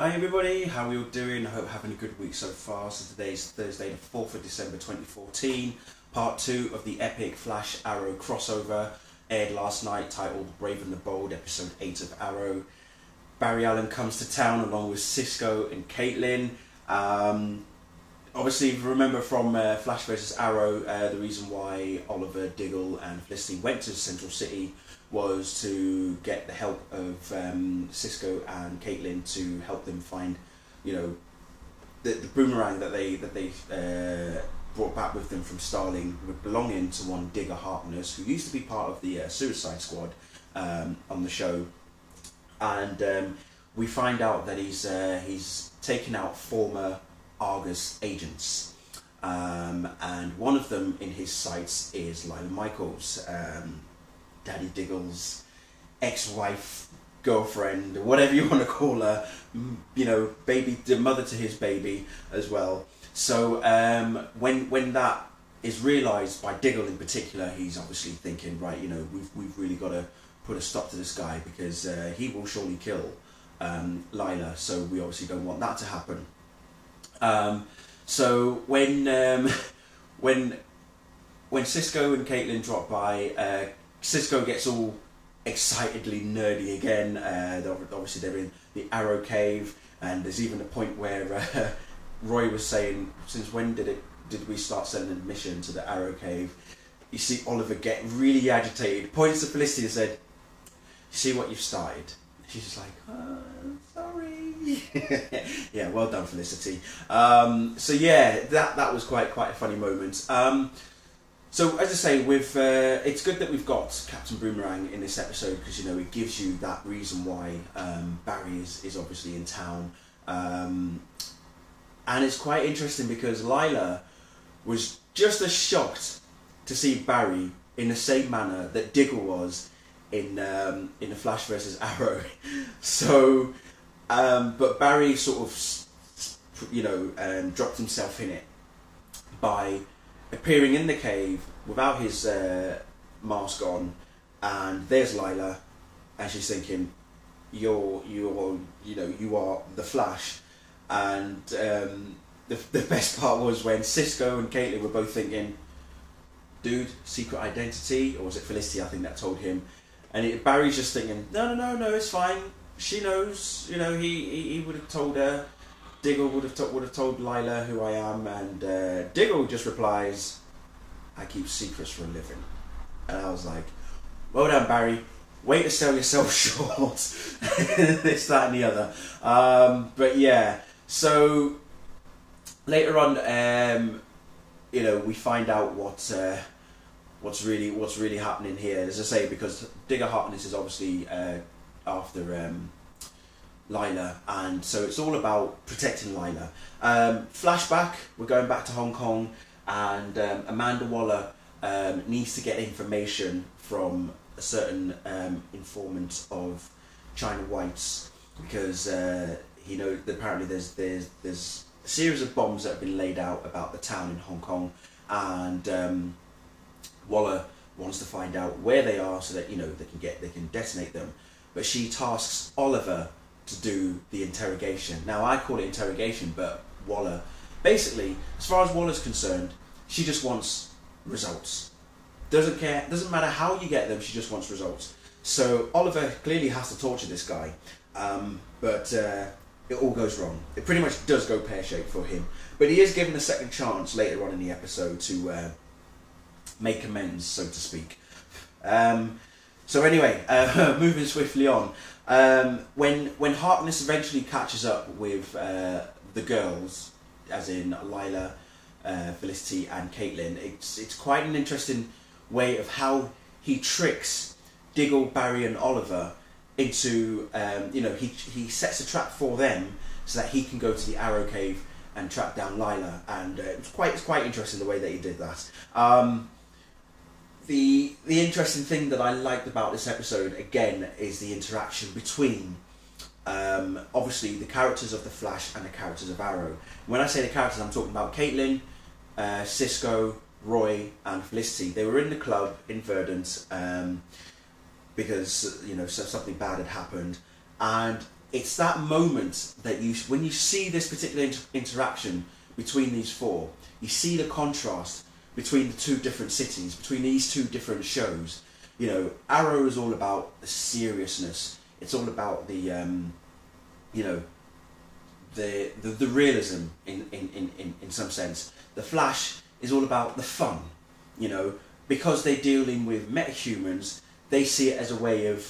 Hi everybody, how are you all doing? I hope you're having a good week so far. So today's Thursday the 4th of December 2014. Part 2 of the epic Flash Arrow crossover aired last night, titled Brave and the Bold, episode 8 of Arrow. Barry Allen comes to town along with Cisco and Caitlin. Obviously, if you remember from Flash vs Arrow, the reason why Oliver, Diggle and Felicity went to Central City was to get the help of Cisco and Caitlin to help them find, you know, the boomerang that they brought back with them from Starling, belonging to one Digger Harkness, who used to be part of the Suicide Squad on the show. And we find out that he's taken out former A.R.G.U.S agents, and one of them in his sights is Lila Michaels, Daddy Diggle's ex-wife, girlfriend, whatever you want to call her, you know, baby, the mother to his baby as well. So when that is realised by Diggle in particular, he's obviously thinking, right, you know, we've really got to put a stop to this guy, because he will surely kill Lila, so we obviously don't want that to happen. So when Cisco and Caitlin drop by, Cisco gets all excitedly nerdy again. Obviously they're in the Arrow Cave, and there's even a point where Roy was saying, since when did we start sending admission to the Arrow Cave? You see Oliver get really agitated, points to Felicity and said, "You see what you've started?" She's just like, sorry. Yeah, well done, Felicity. So yeah, that was quite a funny moment. So as I say, it's good that we've got Captain Boomerang in this episode, because, you know, it gives you that reason why Barry is obviously in town. And it's quite interesting because Lila was just as shocked to see Barry in the same manner that Diggle was in the Flash vs Arrow. So, but Barry sort of, you know, dropped himself in it by appearing in the cave without his mask on, and there's Lila, and she's thinking, you are the Flash. And the best part was when Cisco and Caitlin were both thinking, dude, secret identity, or was it Felicity, I think, that told him, and Barry's just thinking, no, it's fine, she knows, you know, he would have told her. Diggle would have told Lila who I am, and Diggle just replies, "I keep secrets for a living." And I was like, well done, Barry, way to sell yourself short. This, that and the other. But yeah, so later on, you know, we find out what's really happening here, as I say, because Digger Harkness is obviously after Lila, and so it's all about protecting Lila. Flashback, we're going back to Hong Kong, and Amanda Waller needs to get information from a certain informant of China White's, because he knows that apparently there's a series of bombs that have been laid out about the town in Hong Kong, and Waller wants to find out where they are so that, you know, they can detonate them. But she tasks Oliver to do the interrogation. Now I call it interrogation, but Waller, basically, as far as Waller's concerned, she just wants results. Doesn't care, doesn't matter how you get them, she just wants results. So Oliver clearly has to torture this guy, but it all goes wrong. It pretty much does go pear-shaped for him, but he is given a second chance later on in the episode to make amends, so to speak. So anyway, moving swiftly on, when Harkness eventually catches up with the girls, as in Lila, Felicity and Caitlin, it's quite an interesting way of how he tricks Diggle, Barry and Oliver into, you know, he sets a trap for them so that he can go to the Arrow Cave and track down Lila, and it's quite interesting the way that he did that. The interesting thing that I liked about this episode, again, is the interaction between obviously the characters of the Flash and the characters of Arrow. When I say the characters, I'm talking about Caitlin, Cisco, Roy and Felicity. They were in the club in Verdant because, you know, something bad had happened, and it's that moment that when you see this particular interaction between these four, you see the contrast between the two different cities, between these two different shows. You know, Arrow is all about the seriousness. It's all about the, you know, the realism in some sense. The Flash is all about the fun. You know, because they're dealing with metahumans, they see it as a way of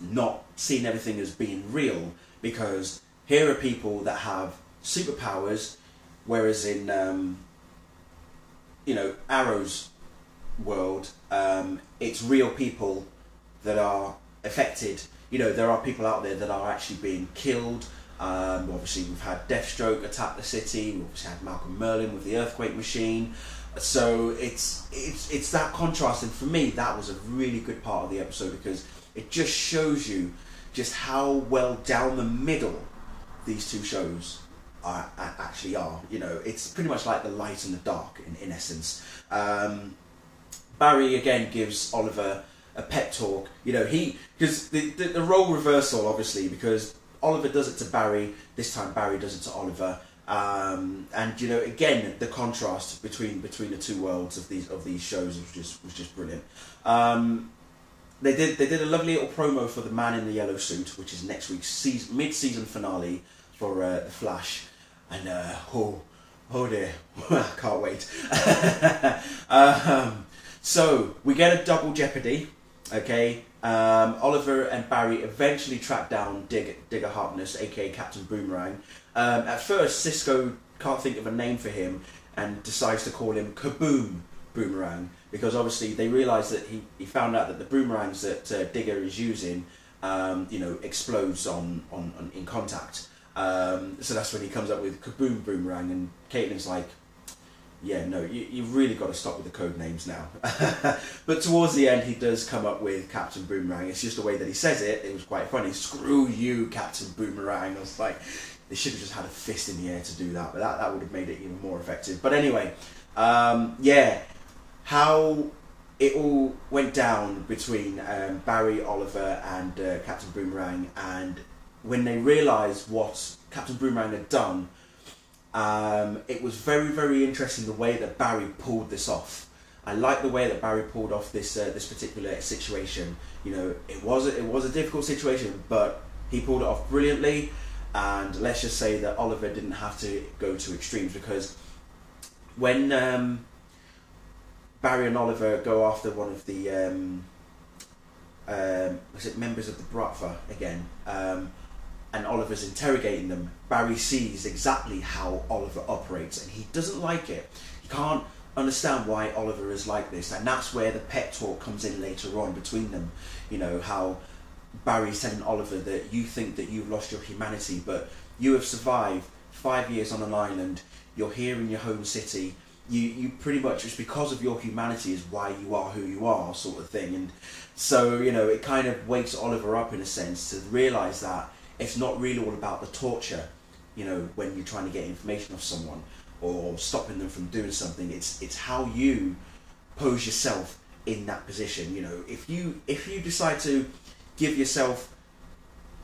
not seeing everything as being real, because here are people that have superpowers, whereas in you know, Arrow's world, it's real people that are affected. You know, there are people out there that are actually being killed. Obviously we've had Deathstroke attack the city, we've obviously had Malcolm Merlyn with the earthquake machine. So it's that contrast, and for me that was a really good part of the episode, because it just shows you just how well down the middle these two shows actually are. You know, it's pretty much like the light and the dark in essence. Barry again gives Oliver a pep talk. You know, because the role reversal, obviously, because Oliver does it to Barry, this time Barry does it to Oliver. And you know, again, the contrast between the two worlds of these shows was just brilliant. They did a lovely little promo for the Man in the Yellow Suit, which is next week's mid-season finale for the Flash, and oh dear, I can't wait. So we get a double jeopardy. Okay, Oliver and Barry eventually track down Digger Harkness, aka Captain Boomerang. At first, Cisco can't think of a name for him and decides to call him Kaboom Boomerang, because obviously they realise that he found out that the boomerangs that Digger is using, you know, explodes in contact. So that's when he comes up with Kaboom Boomerang, and Caitlin's like, yeah, no, you've really got to stop with the code names now. But towards the end, he does come up with Captain Boomerang. It's just the way that he says it. It was quite funny. Screw you, Captain Boomerang. I was like, they should have just had a fist in the air to do that, but that would have made it even more effective. But anyway, yeah, how it all went down between Barry, Oliver, and Captain Boomerang, and when they realised what Captain Boomerang had done, it was very, very interesting the way that Barry pulled this off. I like the way that Barry pulled off this particular situation. You know, it was a difficult situation, but he pulled it off brilliantly. And let's just say that Oliver didn't have to go to extremes, because when Barry and Oliver go after one of the was it members of the Bratva again, and Oliver's interrogating them, Barry sees exactly how Oliver operates, and he doesn't like it. He can't understand why Oliver is like this, and that's where the pep talk comes in later on between them. You know, how Barry's telling Oliver that you think that you've lost your humanity, but you have survived 5 years on an island, you're here in your home city, you pretty much, it's because of your humanity is why you are who you are, sort of thing. And so, you know, it kind of wakes Oliver up in a sense to realise that it's not really all about the torture, you know, when you're trying to get information off someone or stopping them from doing something. It's how you pose yourself in that position. You know, if you decide to give yourself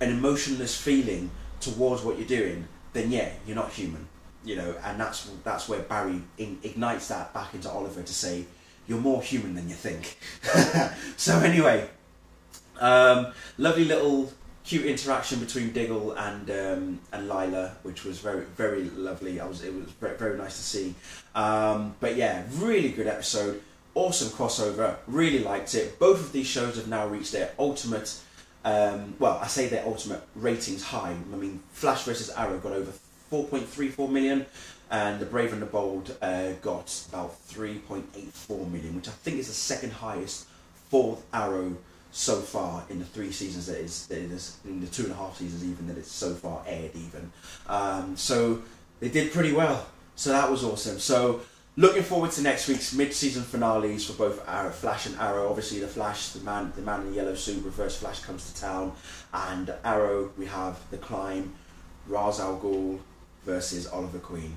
an emotionless feeling towards what you're doing, then yeah, you're not human. You know, and that's where Barry ignites that back into Oliver to say, you're more human than you think. So anyway, lovely little cute interaction between Diggle and Lila, which was very, very lovely. It was very, very nice to see. But yeah, really good episode, awesome crossover, really liked it. Both of these shows have now reached their ultimate, well, I say their ultimate ratings high. I mean, Flash versus Arrow got over 4.34 million, and The Brave and the Bold got about 3.84 million, which I think is the second highest for Arrow so far in the 3 seasons that it is in the 2.5 seasons even that it's so far aired even. So they did pretty well, so that was awesome. So looking forward to next week's mid-season finales for both Flash and Arrow. Obviously the Flash, the man in the yellow suit, Reverse Flash, comes to town, and Arrow we have The Climb, Ra's al Ghul versus Oliver Queen.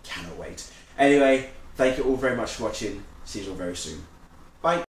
Cannot wait. Anyway, thank you all very much for watching. See you all very soon. Bye.